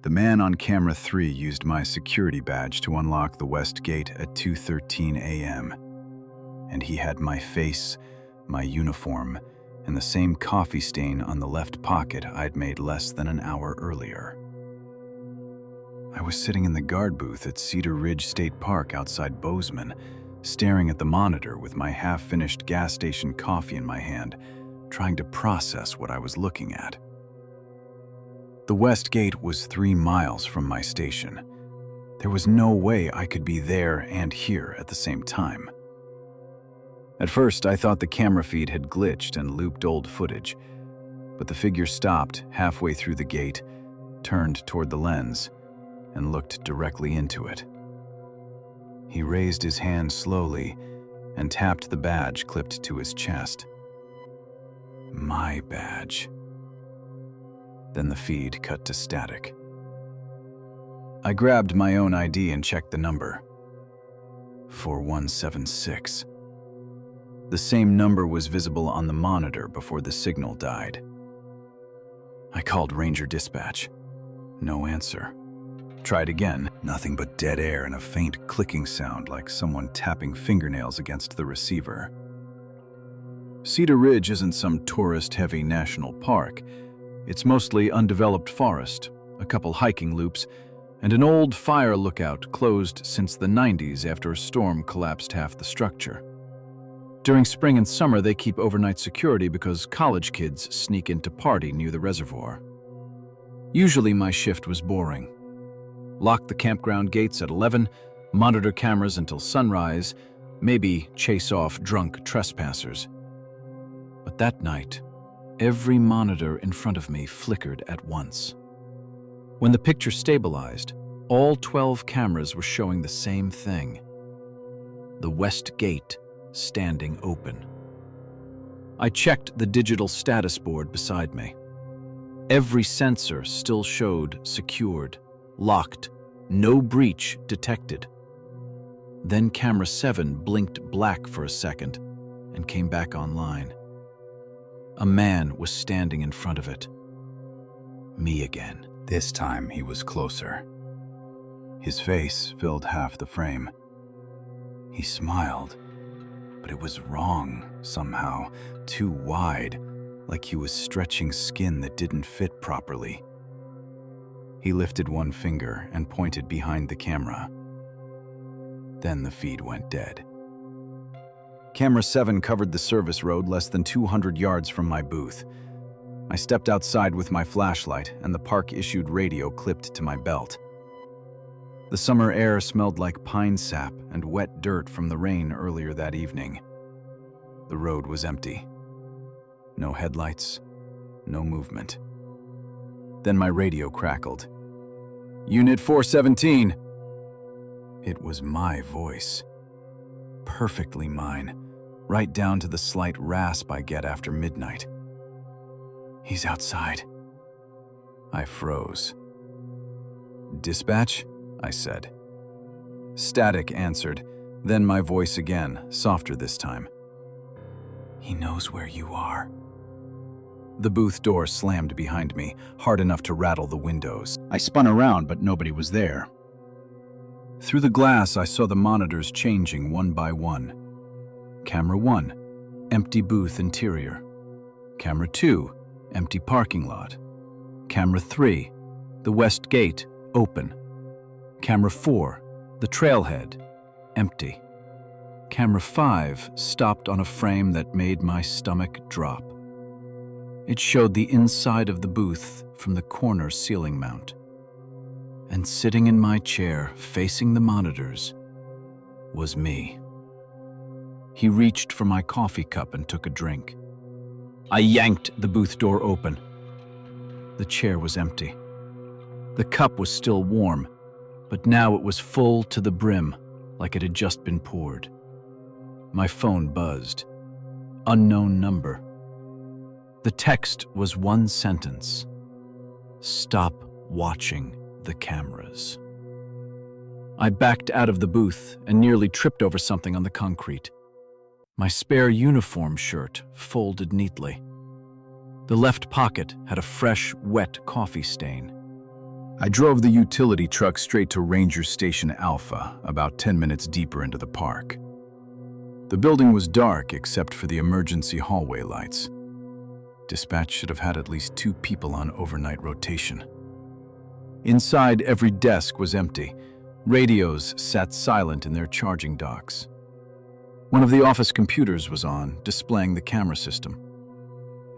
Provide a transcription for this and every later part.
The man on camera 3 used my security badge to unlock the west gate at 2:13 a.m. And he had my face, my uniform, and the same coffee stain on the left pocket I'd made less than an hour earlier. I was sitting in the guard booth at Cedar Ridge State Park outside Bozeman, staring at the monitor with my half-finished gas station coffee in my hand, trying to process what I was looking at. The West Gate was 3 miles from my station. There was no way I could be there and here at the same time. At first, I thought the camera feed had glitched and looped old footage, but the figure stopped halfway through the gate, turned toward the lens, and looked directly into it. He raised his hand slowly and tapped the badge clipped to his chest. My badge. Then the feed cut to static. I grabbed my own ID and checked the number. 4176. The same number was visible on the monitor before the signal died. I called Ranger Dispatch. No answer. Tried again, nothing but dead air and a faint clicking sound like someone tapping fingernails against the receiver. Cedar Ridge isn't some tourist-heavy national park. It's mostly undeveloped forest, a couple hiking loops, and an old fire lookout closed since the 90s after a storm collapsed half the structure. During spring and summer, they keep overnight security because college kids sneak in to party near the reservoir. Usually my shift was boring. Lock the campground gates at 11, monitor cameras until sunrise, maybe chase off drunk trespassers. But that night, every monitor in front of me flickered at once. When the picture stabilized, all 12 cameras were showing the same thing. The West Gate standing open. I checked the digital status board beside me. Every sensor still showed secured, locked, no breach detected. Then camera 7 blinked black for a second and came back online. A man was standing in front of it. Me again. This time he was closer. His face filled half the frame. He smiled, but it was wrong somehow, too wide, like he was stretching skin that didn't fit properly. He lifted one finger and pointed behind the camera. Then the feed went dead. Camera 7 covered the service road less than 200 yards from my booth. I stepped outside with my flashlight and the park-issued radio clipped to my belt. The summer air smelled like pine sap and wet dirt from the rain earlier that evening. The road was empty. No headlights, no movement. Then my radio crackled. "Unit 417. It was my voice. Perfectly mine, right down to the slight rasp I get after midnight. "He's outside." I froze. "Dispatch?" I said. Static answered, then my voice again, softer this time. "He knows where you are." The booth door slammed behind me, hard enough to rattle the windows. I spun around, but nobody was there. Through the glass, I saw the monitors changing one by one. Camera 1, empty booth interior. Camera 2, empty parking lot. Camera 3, the West Gate, open. Camera 4, the trailhead, empty. Camera 5 stopped on a frame that made my stomach drop. It showed the inside of the booth from the corner ceiling mount. And sitting in my chair, facing the monitors, was me. He reached for my coffee cup and took a drink. I yanked the booth door open. The chair was empty. The cup was still warm, but now it was full to the brim, like it had just been poured. My phone buzzed. Unknown number. The text was one sentence. "Stop watching the cameras." I backed out of the booth and nearly tripped over something on the concrete. My spare uniform shirt folded neatly. The left pocket had a fresh, wet coffee stain. I drove the utility truck straight to Ranger Station Alpha, about 10 minutes deeper into the park. The building was dark except for the emergency hallway lights. Dispatch should have had at least 2 people on overnight rotation. Inside, every desk was empty. Radios sat silent in their charging docks. One of the office computers was on, displaying the camera system.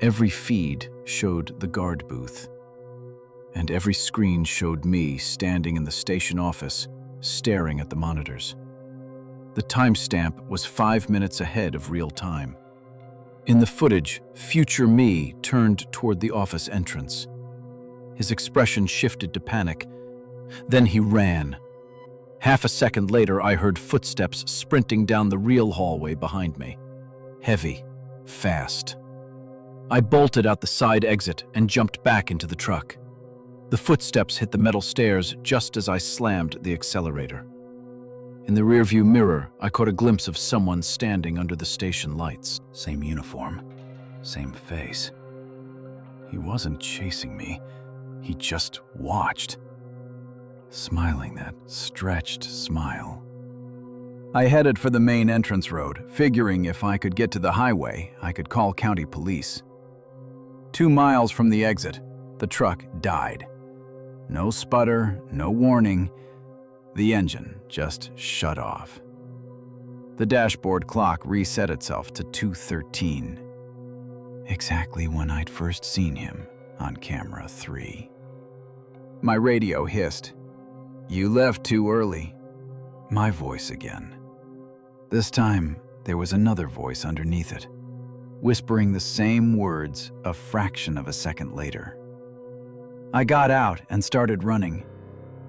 Every feed showed the guard booth, and every screen showed me standing in the station office, staring at the monitors. The timestamp was 5 minutes ahead of real time. In the footage, future me turned toward the office entrance. His expression shifted to panic. Then he ran. Half a second later, I heard footsteps sprinting down the real hallway behind me. Heavy, fast. I bolted out the side exit and jumped back into the truck. The footsteps hit the metal stairs just as I slammed the accelerator. In the rearview mirror, I caught a glimpse of someone standing under the station lights. Same uniform, same face. He wasn't chasing me. He just watched, smiling that stretched smile. I headed for the main entrance road, figuring if I could get to the highway, I could call county police. 2 miles from the exit, the truck died. No sputter, no warning. The engine just shut off. The dashboard clock reset itself to 2:13, exactly when I'd first seen him on camera 3. My radio hissed, "You left too early." My voice again. This time, there was another voice underneath it, whispering the same words a fraction of a second later. I got out and started running.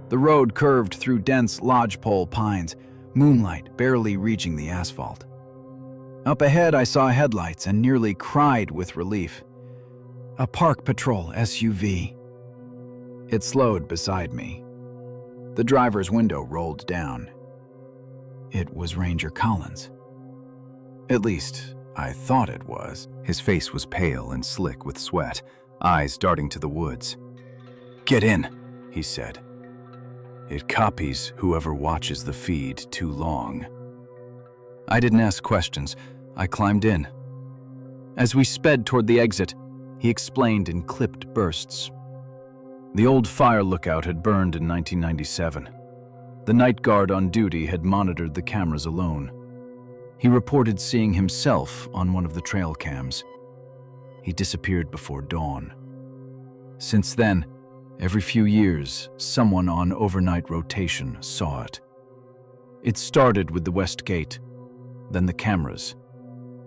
The road curved through dense lodgepole pines, moonlight barely reaching the asphalt. Up ahead, I saw headlights and nearly cried with relief. A park patrol SUV. It slowed beside me. The driver's window rolled down. It was Ranger Collins. At least, I thought it was. His face was pale and slick with sweat, eyes darting to the woods. "Get in," he said. "It copies whoever watches the feed too long." I didn't ask questions. I climbed in. As we sped toward the exit, he explained in clipped bursts. The old fire lookout had burned in 1997. The night guard on duty had monitored the cameras alone. He reported seeing himself on one of the trail cams. He disappeared before dawn. Since then, every few years, someone on overnight rotation saw it. It started with the West Gate, then the cameras,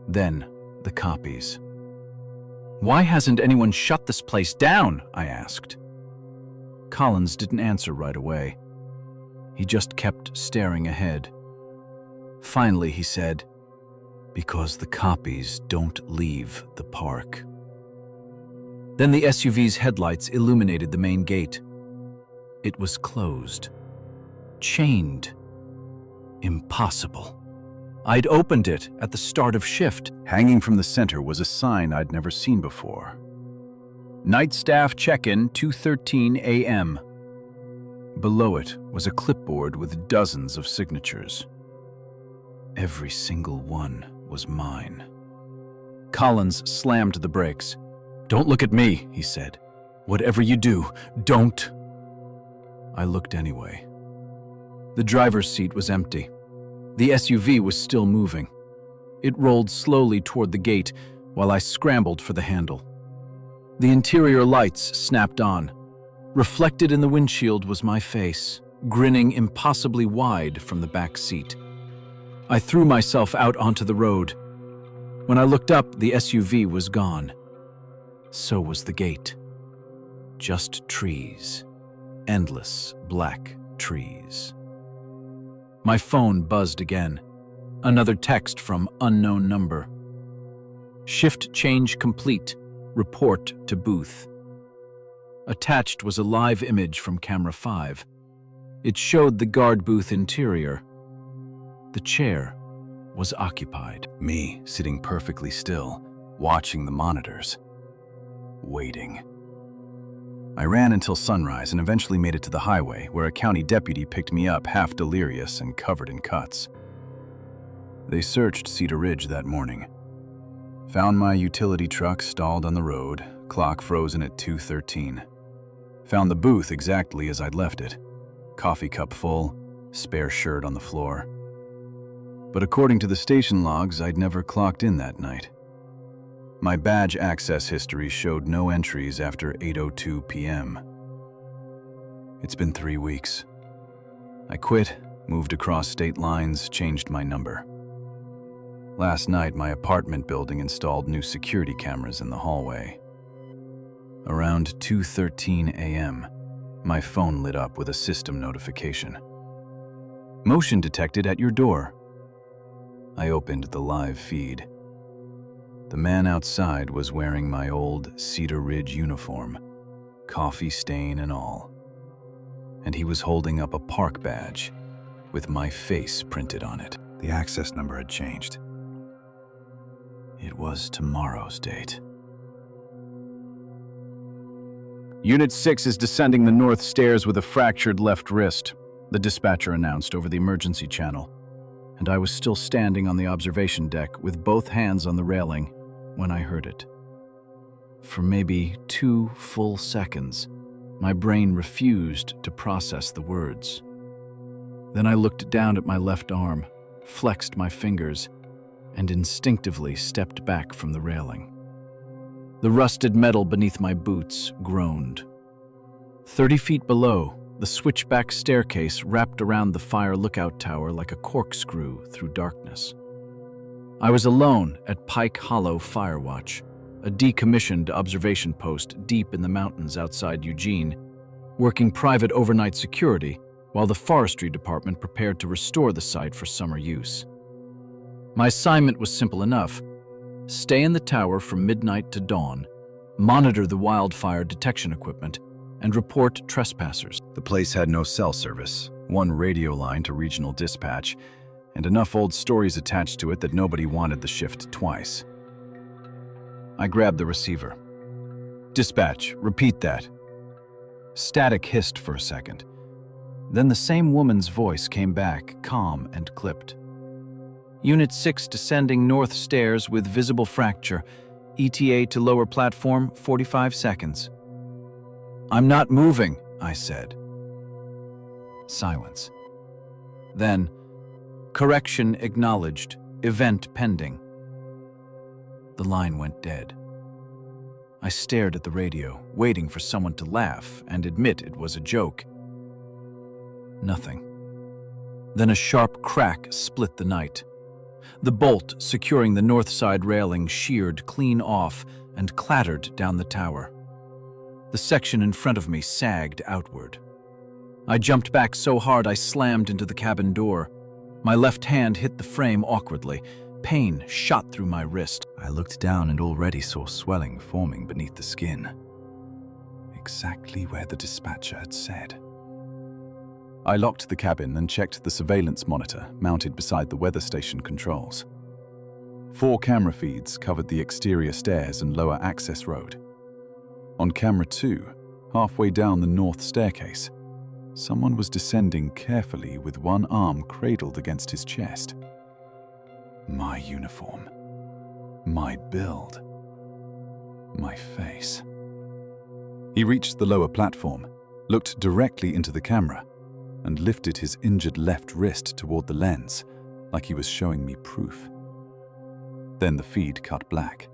then the copies. "Why hasn't anyone shut this place down?" I asked. Collins didn't answer right away. He just kept staring ahead. Finally, he said, "Because the copies don't leave the park." Then the SUV's headlights illuminated the main gate. It was closed. Chained. Impossible. I'd opened it at the start of shift. Hanging from the center was a sign I'd never seen before. "Night staff check-in, 2:13 a.m. Below it was a clipboard with dozens of signatures. Every single one was mine. Collins slammed the brakes. "Don't look at me," he said. "Whatever you do, don't." I looked anyway. The driver's seat was empty. The SUV was still moving. It rolled slowly toward the gate while I scrambled for the handle. The interior lights snapped on. Reflected in the windshield was my face, grinning impossibly wide from the back seat. I threw myself out onto the road. When I looked up, the SUV was gone. So was the gate. Just trees. Endless black trees. My phone buzzed again. Another text from unknown number. "Shift change complete. Report to booth." Attached was a live image from camera 5. It showed the guard booth interior. The chair was occupied. Me sitting perfectly still, watching the monitors. Waiting. I ran until sunrise and eventually made it to the highway, where a county deputy picked me up half delirious and covered in cuts. They searched Cedar Ridge that morning. Found my utility truck stalled on the road, clock frozen at 2:13. Found the booth exactly as I'd left it. Coffee cup full, spare shirt on the floor. But according to the station logs, I'd never clocked in that night. My badge access history showed no entries after 8:02 p.m. It's been 3 weeks. I quit, moved across state lines, changed my number. Last night, my apartment building installed new security cameras in the hallway. Around 2:13 a.m., my phone lit up with a system notification. Motion detected at your door. I opened the live feed. The man outside was wearing my old Cedar Ridge uniform, coffee stain and all. And he was holding up a park badge with my face printed on it. The access number had changed. It was tomorrow's date. Unit 6 is descending the north stairs with a fractured left wrist, the dispatcher announced over the emergency channel. And I was still standing on the observation deck with both hands on the railing when I heard it. For maybe 2 full seconds, my brain refused to process the words. Then I looked down at my left arm, flexed my fingers, and instinctively stepped back from the railing. The rusted metal beneath my boots groaned. 30 feet below, the switchback staircase wrapped around the fire lookout tower like a corkscrew through darkness. I was alone at Pike Hollow Fire Watch, a decommissioned observation post deep in the mountains outside Eugene, working private overnight security while the forestry department prepared to restore the site for summer use. My assignment was simple enough: stay in the tower from midnight to dawn, monitor the wildfire detection equipment, and report trespassers. The place had no cell service, one radio line to regional dispatch, and enough old stories attached to it that nobody wanted the shift twice. I grabbed the receiver. "Dispatch, repeat that." Static hissed for a second. Then the same woman's voice came back, calm and clipped. "Unit 6 descending north stairs with visible fracture. ETA to lower platform, 45 seconds. "I'm not moving," I said. Silence. Then, "Correction acknowledged. Event pending." The line went dead. I stared at the radio, waiting for someone to laugh and admit it was a joke. Nothing. Then a sharp crack split the night. The bolt securing the north side railing sheared clean off and clattered down the tower. The section in front of me sagged outward. I jumped back so hard I slammed into the cabin door. My left hand hit the frame awkwardly. Pain shot through my wrist. I looked down and already saw swelling forming beneath the skin. Exactly where the dispatcher had said. I locked the cabin and checked the surveillance monitor mounted beside the weather station controls. 4 camera feeds covered the exterior stairs and lower access road. On camera 2, halfway down the north staircase, someone was descending carefully with one arm cradled against his chest. My uniform, my build, my face. He reached the lower platform, looked directly into the camera, and lifted his injured left wrist toward the lens, like he was showing me proof. Then the feed cut black.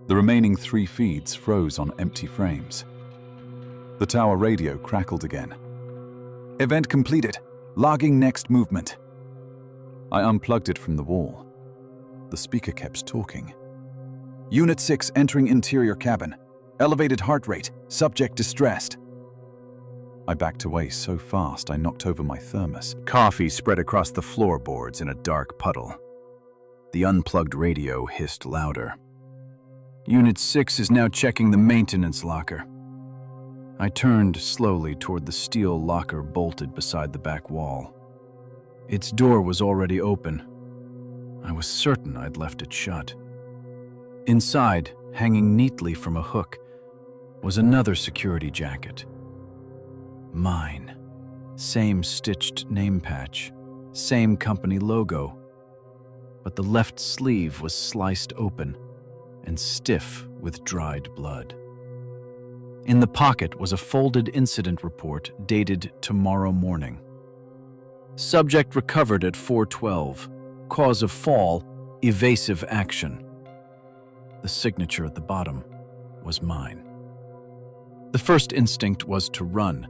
The remaining 3 feeds froze on empty frames. The tower radio crackled again. "Event completed. Logging next movement." I unplugged it from the wall. The speaker kept talking. "Unit 6 entering interior cabin. Elevated heart rate. Subject distressed." I backed away so fast I knocked over my thermos. Coffee spread across the floorboards in a dark puddle. The unplugged radio hissed louder. "Unit 6 is now checking the maintenance locker." I turned slowly toward the steel locker bolted beside the back wall. Its door was already open. I was certain I'd left it shut. Inside, hanging neatly from a hook, was another security jacket. Mine. Same stitched name patch, same company logo, but the left sleeve was sliced open and stiff with dried blood. In the pocket was a folded incident report dated tomorrow morning. Subject recovered at 4:12. Cause of fall, evasive action. The signature at the bottom was mine. The first instinct was to run,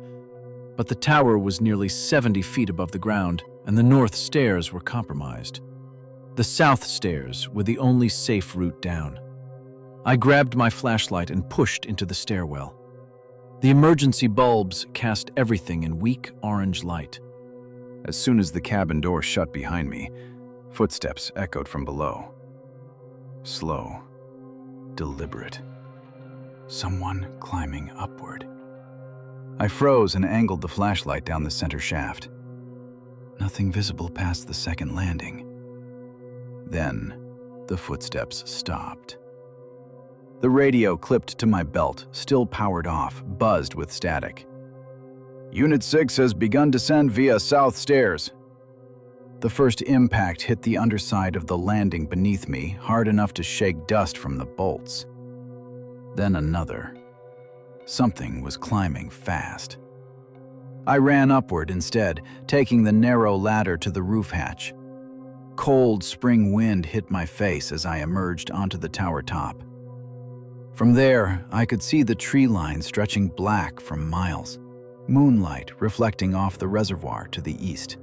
but the tower was nearly 70 feet above the ground, and the north stairs were compromised. The south stairs were the only safe route down. I grabbed my flashlight and pushed into the stairwell. The emergency bulbs cast everything in weak orange light. As soon as the cabin door shut behind me, footsteps echoed from below. Slow, deliberate. Someone climbing upward. I froze and angled the flashlight down the center shaft. Nothing visible past the second landing. Then, the footsteps stopped. The radio clipped to my belt, still powered off, buzzed with static. Unit 6 has begun descent via south stairs. The first impact hit the underside of the landing beneath me, hard enough to shake dust from the bolts. Then another. Something was climbing fast. I ran upward instead, taking the narrow ladder to the roof hatch. Cold spring wind hit my face as I emerged onto the tower top. From there, I could see the tree line stretching black for miles, moonlight reflecting off the reservoir to the east.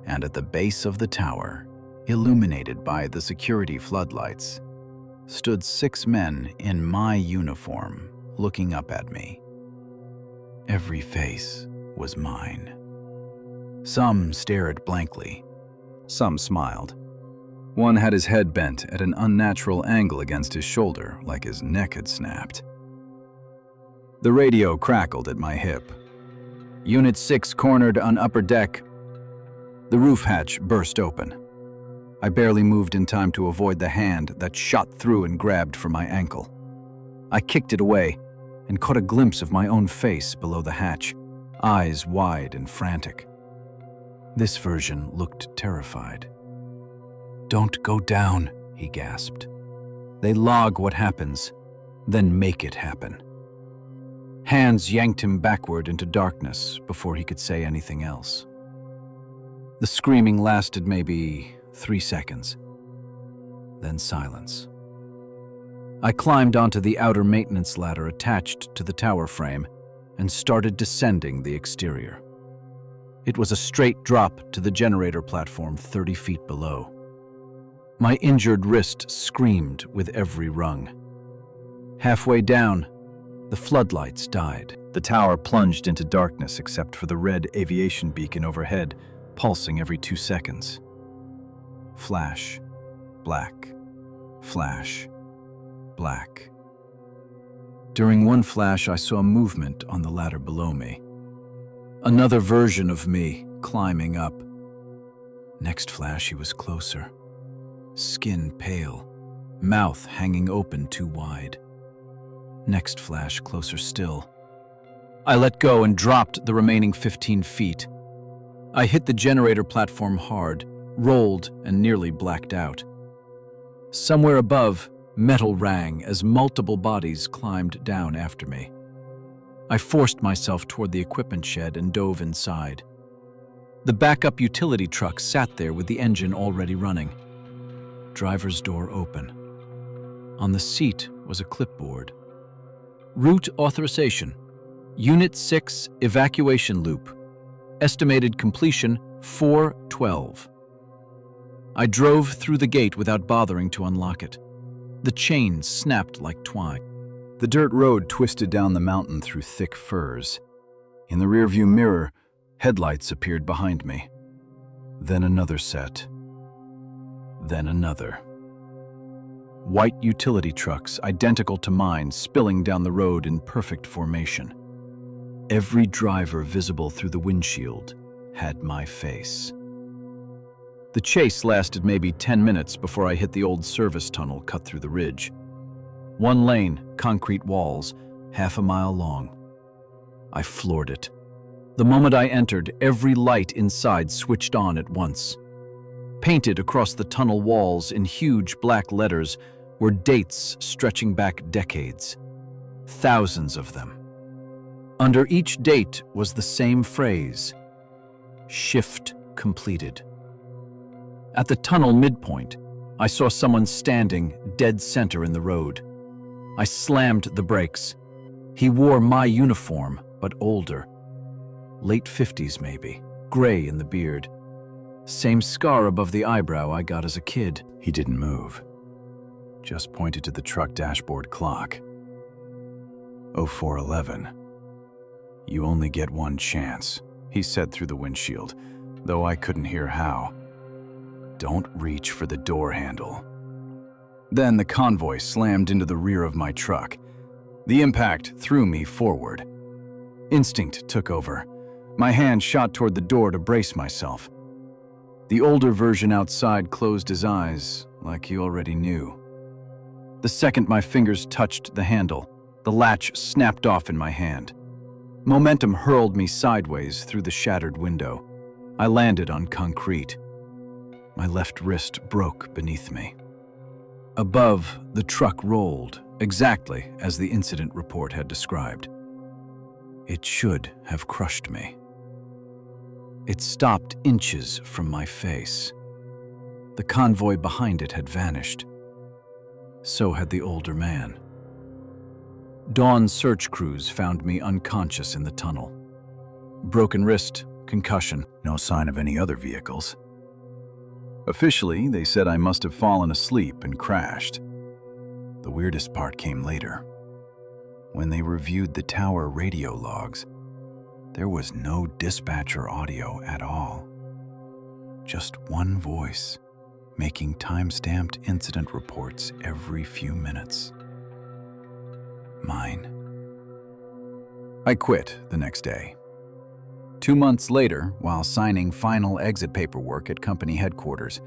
And at the base of the tower, illuminated by the security floodlights, stood 6 men in my uniform, looking up at me. Every face was mine. Some stared blankly. Some smiled. One had his head bent at an unnatural angle against his shoulder, like his neck had snapped. The radio crackled at my hip. Unit 6 cornered on upper deck. The roof hatch burst open. I barely moved in time to avoid the hand that shot through and grabbed for my ankle. I kicked it away and caught a glimpse of my own face below the hatch, eyes wide and frantic. This version looked terrified. "Don't go down," he gasped. "They log what happens, then make it happen." Hands yanked him backward into darkness before he could say anything else. The screaming lasted maybe 3 seconds, then silence. I climbed onto the outer maintenance ladder attached to the tower frame and started descending the exterior. It was a straight drop to the generator platform 30 feet below. My injured wrist screamed with every rung. Halfway down, the floodlights died. The tower plunged into darkness except for the red aviation beacon overhead, pulsing every 2 seconds. Flash, black, flash, black. During one flash, I saw movement on the ladder below me. Another version of me climbing up. Next flash, he was closer. Skin pale, mouth hanging open too wide. Next flash, closer still. I let go and dropped the remaining 15 feet. I hit the generator platform hard, rolled, and nearly blacked out. Somewhere above, metal rang as multiple bodies climbed down after me. I forced myself toward the equipment shed and dove inside. The backup utility truck sat there with the engine already running. Driver's door open. On the seat was a clipboard. Route authorization. Unit 6 evacuation loop. Estimated completion 4:12. I drove through the gate without bothering to unlock it. The chain snapped like twine. The dirt road twisted down the mountain through thick firs. In the rearview mirror, headlights appeared behind me. Then another set. Then another. White utility trucks, identical to mine, spilling down the road in perfect formation. Every driver visible through the windshield had my face. The chase lasted maybe 10 minutes before I hit the old service tunnel cut through the ridge. One lane, concrete walls, half a mile long. I floored it. The moment I entered, every light inside switched on at once. Painted across the tunnel walls in huge black letters were dates stretching back decades. Thousands of them. Under each date was the same phrase: shift completed. At the tunnel midpoint, I saw someone standing dead center in the road. I slammed the brakes. He wore my uniform, but older. Late 50s maybe, gray in the beard. Same scar above the eyebrow I got as a kid. He didn't move, just pointed to the truck dashboard clock. 0411. You only get one chance, he said through the windshield, though I couldn't hear how. Don't reach for the door handle. Then the convoy slammed into the rear of my truck. The impact threw me forward. Instinct took over. My hand shot toward the door to brace myself. The older version outside closed his eyes, like he already knew. The second my fingers touched the handle, the latch snapped off in my hand. Momentum hurled me sideways through the shattered window. I landed on concrete. My left wrist broke beneath me. Above, the truck rolled, exactly as the incident report had described. It should have crushed me. It stopped inches from my face. The convoy behind it had vanished. So had the older man. Dawn search crews found me unconscious in the tunnel. Broken wrist, concussion, no sign of any other vehicles. Officially, they said I must have fallen asleep and crashed. The weirdest part came later. When they reviewed the tower radio logs, there was no dispatcher audio at all. Just one voice, making time-stamped incident reports every few minutes. Mine. I quit the next day. 2 months later, while signing final exit paperwork at company headquarters,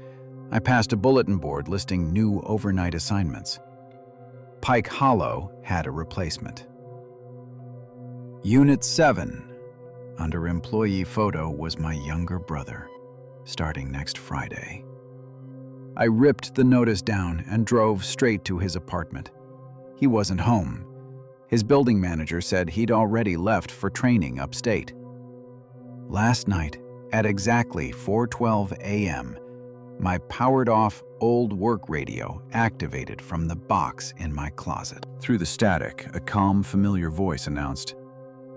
I passed a bulletin board listing new overnight assignments. Pike Hollow had a replacement. Unit 7, under employee photo, was my younger brother, starting next Friday. I ripped the notice down and drove straight to his apartment. He wasn't home. His building manager said he'd already left for training upstate. Last night, at exactly 4:12 a.m., my powered-off old work radio activated from the box in my closet. Through the static, a calm, familiar voice announced,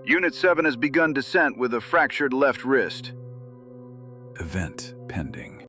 "Unit 7 has begun descent with a fractured left wrist. Event pending."